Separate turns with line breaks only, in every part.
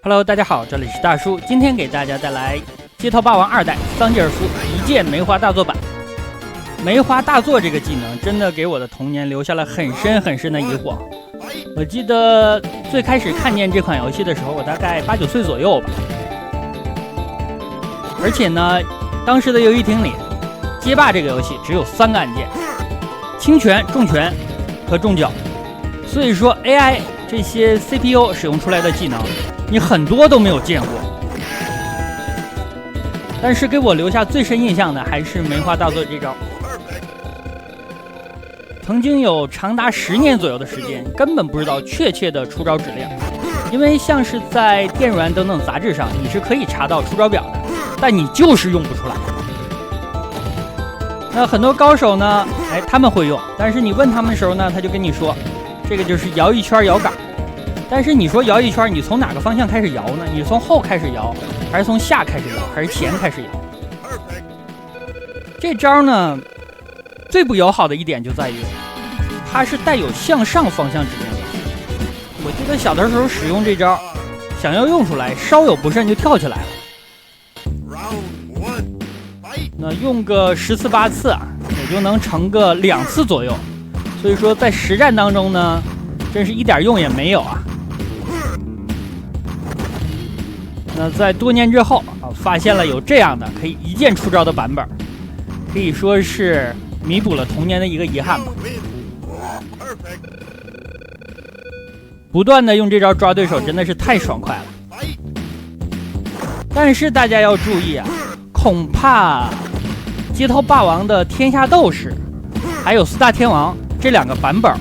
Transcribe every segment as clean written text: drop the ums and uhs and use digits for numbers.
Hello， 大家好，这里是大叔，今天给大家带来《街头霸王2代桑吉尔夫一键梅花大作版》。梅花大作这个技能真的给我的童年留下了很深很深的疑惑。我记得最开始看见这款游戏的时候，我大概8、9岁左右吧。而且呢，当时的游戏厅里，街霸这个游戏只有3个按键：轻拳、重拳和重脚。所以说 AI 这些 CPU 使用出来的技能，你很多都没有见过。但是给我留下最深印象的还是梅花大作这招。曾经有长达10年左右的时间，根本不知道确切的出招指令，因为像是在电软等等杂志上，你是可以查到出招表的，但你就是用不出来。那很多高手呢，他们会用，但是你问他们的时候呢，他就跟你说，这个就是摇一圈摇杆。但是你说摇一圈，你从哪个方向开始摇呢？你是从后开始摇，还是从下开始摇，还是前开始摇？这招呢，最不友好的一点就在于，它是带有向上方向指令的。我记得小的时候使用这招，想要用出来，稍有不慎就跳起来了。那用个10次8次啊，也就能成个2次左右。所以说在实战当中呢，真是一点用也没有啊。那在多年之后发现了有这样的可以一键出招的版本，可以说是弥补了童年的一个遗憾吧。不断的用这招抓对手真的是太爽快了。但是大家要注意啊，恐怕街头霸王的天下斗士还有4大天王这2个版本，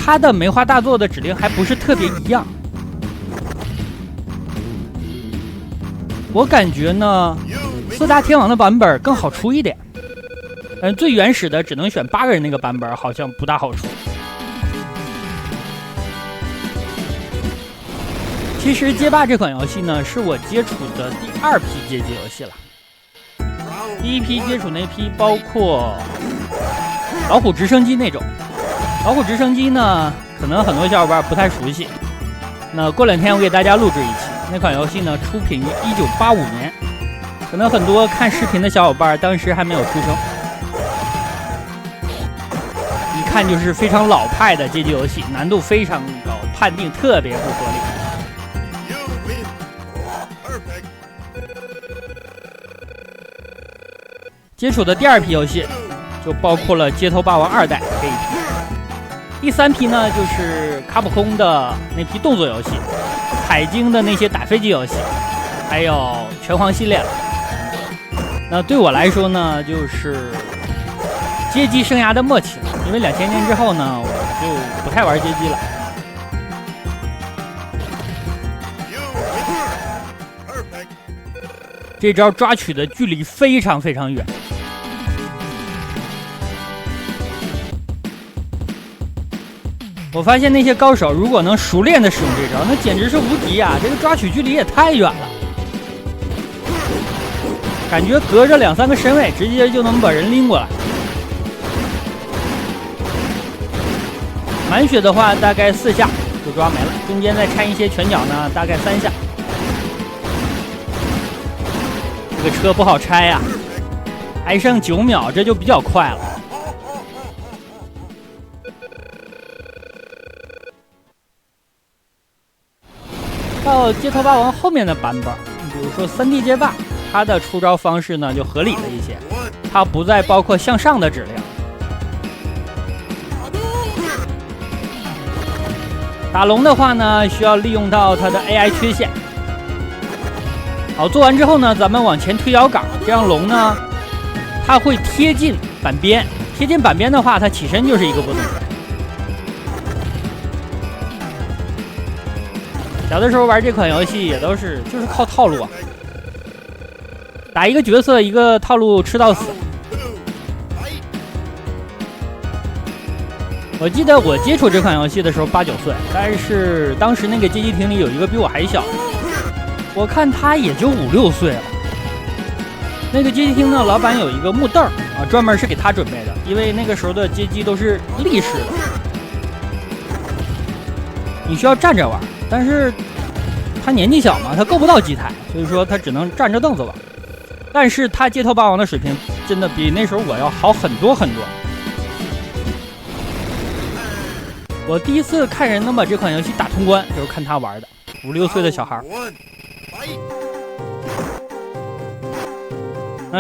它的梅花大作的指令还不是特别一样。我感觉呢，4大天王的版本更好出一点。最原始的只能选8个人那个版本好像不大好出。其实街霸这款游戏呢，是我接触的第2批街机游戏了。第1批接触那批包括老虎直升机那种。老虎直升机呢，可能很多小伙伴不太熟悉。那过2天我给大家录制一期，那款游戏呢出品于1985年，可能很多看视频的小伙伴当时还没有出生。一看就是非常老派的街机游戏，难度非常高，判定特别不合理。接触的第2批游戏就包括了街头霸王2代这一批。第3批呢，就是卡普空的那批动作游戏，海晶的那些打飞机游戏，还有拳皇系列了。那对我来说呢，就是街机生涯的末期了，因为2000年之后呢，我就不太玩街机了。这招抓取的距离非常非常远。我发现那些高手如果能熟练的使用这招，那简直是无敌啊！这个抓取距离也太远了，感觉隔着2、3个身位直接就能把人拎过来。满血的话大概4下就抓没了，中间再掺一些拳脚呢，大概3下。这个车不好拆呀，还剩9秒，这就比较快了。到街头霸王后面的版本，比如说3D 街霸，它的出招方式呢就合理了一些，它不再包括向上的指令。打龙的话呢，需要利用到它的 AI 缺陷。好，做完之后呢，咱们往前推摇杆，这样龙呢，它会贴近板边，贴近板边的话，它起身就是一个波动拳。小的时候玩这款游戏也都是就是靠套路啊，打一个角色一个套路吃到死。我记得我接触这款游戏的时候8、9岁，但是当时那个街机厅里有一个比我还小的，我看他也就5、6岁了。那个街机厅呢，老板有一个木凳啊，专门是给他准备的，因为那个时候的街机都是立式的，你需要站着玩。但是他年纪小嘛，他够不到机台，所以说他只能站着凳子玩。但是他街头霸王的水平真的比那时候我要好很多很多。我第一次看人能把这款游戏打通关，就是看他玩的，5、6岁的小孩。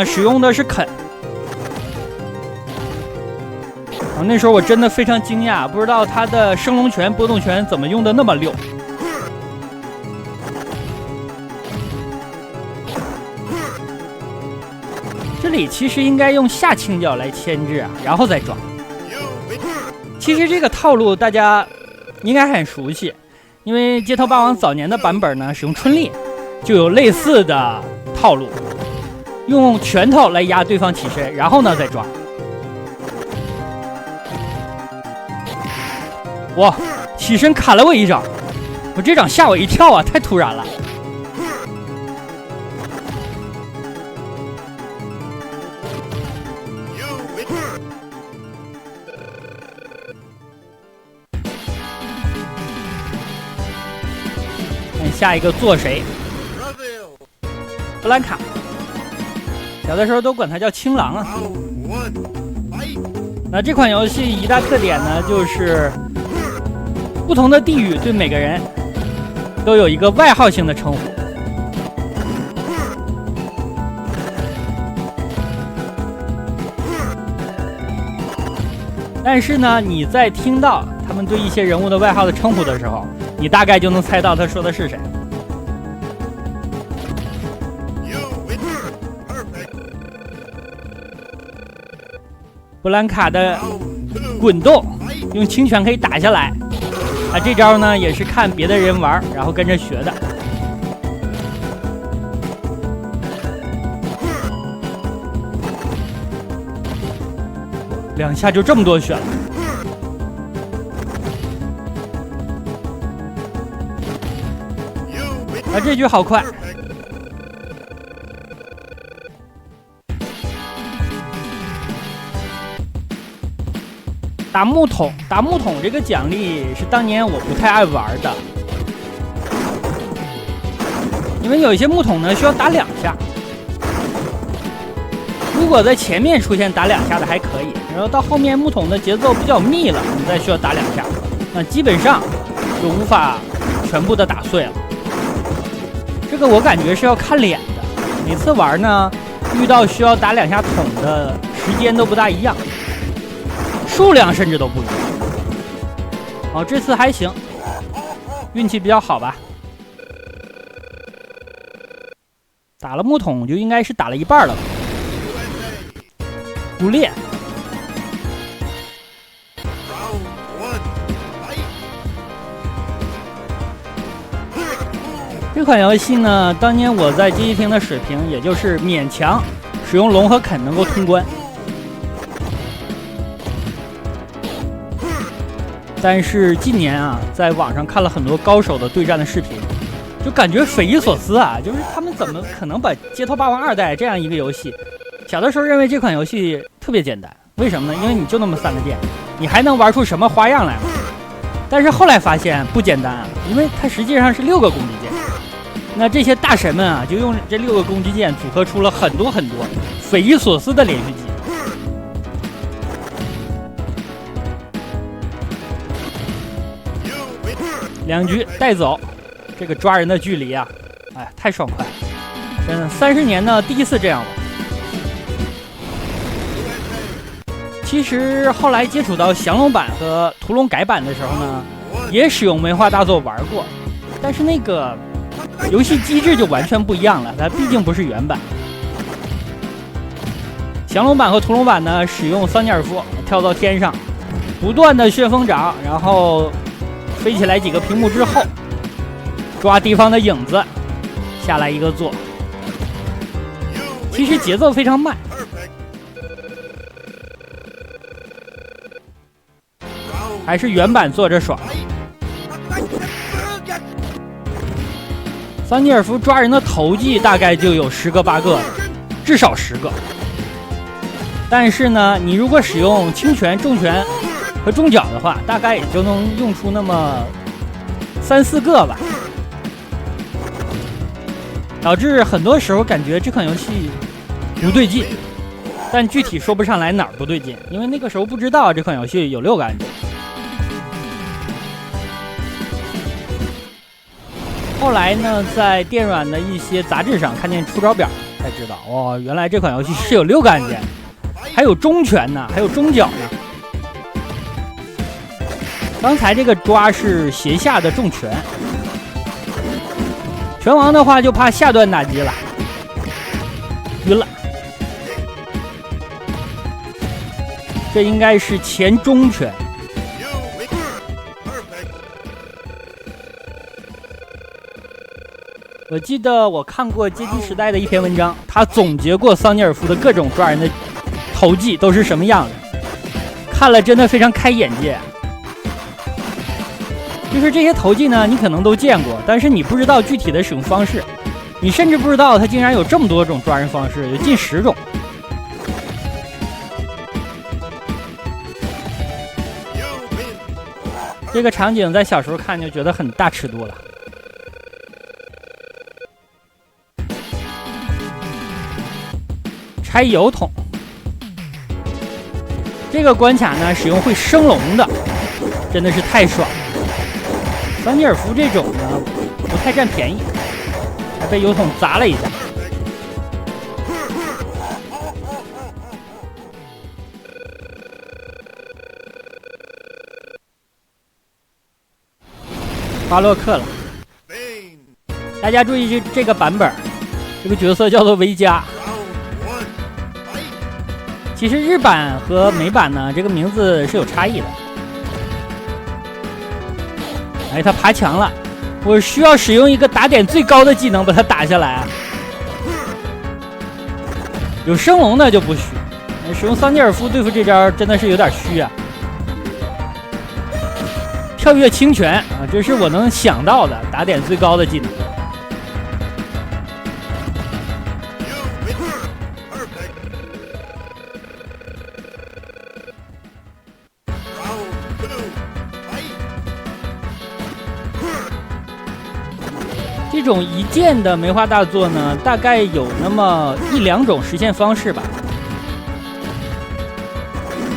使用的是肯。那时候我真的非常惊讶，不知道他的升龙拳、波动拳怎么用的那么溜。这里其实应该用下轻脚来牵制啊，然后再抓。其实这个套路大家应该很熟悉，因为街头霸王早年的版本呢，使用春丽就有类似的套路，用拳头来压对方起身，然后呢再抓。哇，起身砍了我一掌，我这掌吓我一跳啊，太突然了。看下一个做谁？布兰卡。小的时候都管他叫青狼啊。那这款游戏一大特点呢，就是不同的地域对每个人都有一个外号性的称呼。但是呢，你在听到他们对一些人物的外号的称呼的时候，你大概就能猜到他说的是谁。布兰卡的滚动用轻拳可以打下来啊，这招呢也是看别的人玩然后跟着学的。2下就这么多血了。啊，这局好快。打木桶，打木桶这个奖励是当年我不太爱玩的，因为有一些木桶呢需要打2下，如果在前面出现打2下的还可以，然后到后面木桶的节奏比较密了，你再需要打2下，那基本上就无法全部的打碎了。这个我感觉是要看脸的，每次玩呢遇到需要打2下桶的时间都不大一样。数量甚至都不一样。哦，这次还行，运气比较好吧。打了木桶就应该是打了一半了吧。捕猎。这款游戏呢，当年我在街机厅的水平，也就是勉强使用龙和肯能够通关。但是近年啊，在网上看了很多高手的对战的视频，就感觉匪夷所思啊！就是他们怎么可能把《街头霸王2代》这样一个游戏，小的时候认为这款游戏特别简单，为什么呢？因为你就那么3个键，你还能玩出什么花样来吗？但是后来发现不简单啊，因为它实际上是6个攻击键。那这些大神们啊，就用这6个攻击键组合出了很多很多匪夷所思的连续技。2局带走，这个抓人的距离啊，哎，太爽快了！真的，30年呢第一次这样玩。其实后来接触到降龙版和屠龙改版的时候呢，也使用梅花大作玩过，但是那个游戏机制就完全不一样了，它毕竟不是原版。降龙版和屠龙版呢，使用桑尼尔夫跳到天上，不断的旋风掌，然后飞起来几个屏幕之后，抓敌方的影子，下来一个做。其实节奏非常慢。还是原版做着爽。桑尼尔夫抓人的投技大概就有10个8个的，至少10个。但是呢，你如果使用轻拳、重拳和重脚的话，大概也就能用出那么3、4个吧。导致很多时候感觉这款游戏不对劲，但具体说不上来哪儿不对劲，因为那个时候不知道这款游戏有6个按键。后来呢，在电软的一些杂志上看见出招表，才知道哦，原来这款游戏是有6个按键，还有中拳呢，还有中脚呢。刚才这个抓是斜下的重拳，拳王的话就怕下段打击了，晕了。这应该是前中拳。我记得我看过街机时代的一篇文章，他总结过桑尼尔夫的各种抓人的投技都是什么样的，看了真的非常开眼界。就是这些投技呢，你可能都见过，但是你不知道具体的使用方式，你甚至不知道它竟然有这么多种抓人方式，有近10种。这个场景在小时候看就觉得很大尺度了。拆油桶，这个关卡呢，使用会升龙的，真的是太爽了。桑尼尔夫这种呢，不太占便宜，还被油桶砸了一下。巴洛克了，大家注意这个版本，这个角色叫做维加。其实日版和美版呢，这个名字是有差异的。哎，他爬墙了，我需要使用一个打点最高的技能把他打下来啊。有升龙的就不虚，使用桑尼尔夫对付这招真的是有点虚啊。跳跃轻拳啊，这是我能想到的打点最高的技能。这种一键的梅花大作呢，大概有那么1、2种实现方式吧，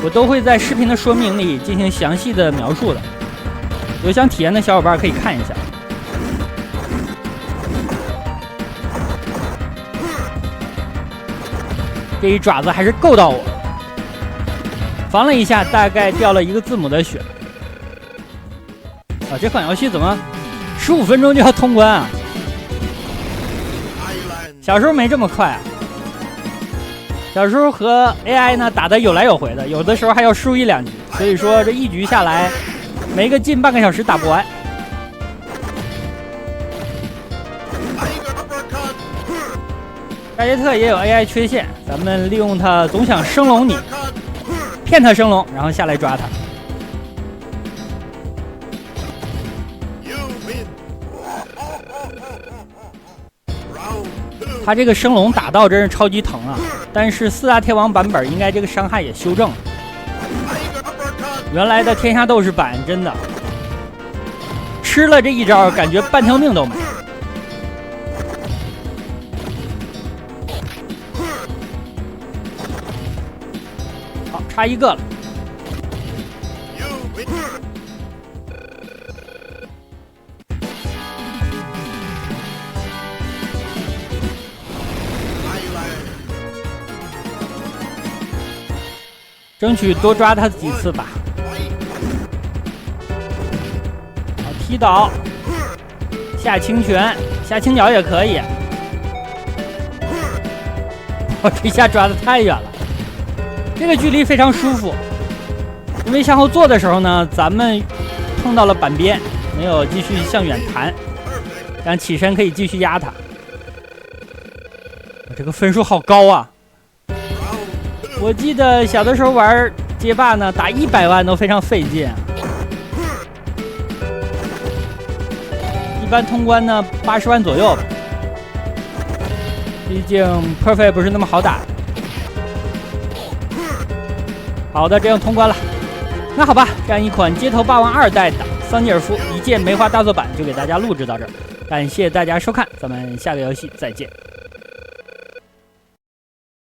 我都会在视频的说明里进行详细的描述的。有想体验的小伙伴可以看一下。这一爪子还是够到我，防了一下，大概掉了1个字母的血。啊，这款游戏怎么15分钟就要通关啊？小时候没这么快啊。小时候和 AI 呢打得有来有回的，有的时候还要输1、2局，所以说这一局下来，没个近半个小时打不完。扎杰特也有 AI 缺陷，咱们利用它总想升龙你，骗他升龙，然后下来抓他。他这个升龙打到真是超级疼啊！但是4大天王版本应该这个伤害也修正了。原来的天下斗士版真的吃了这一招，感觉半条命都没。好，差1个了。争取多抓他几次吧。好，踢倒，下轻拳，下轻脚也可以。我这下抓的太远了，这个距离非常舒服。因为向后坐的时候呢，咱们碰到了板边，没有继续向远弹，但起身可以继续压他。这个分数好高啊！我记得小的时候玩街霸呢，打100万都非常费劲，一般通关呢80万左右吧，毕竟 Perfect 不是那么好打。好的，这样通关了。那好吧，这样一款街头霸王2代的桑尼尔夫一键梅花大作版就给大家录制到这儿。感谢大家收看，咱们下个游戏再见。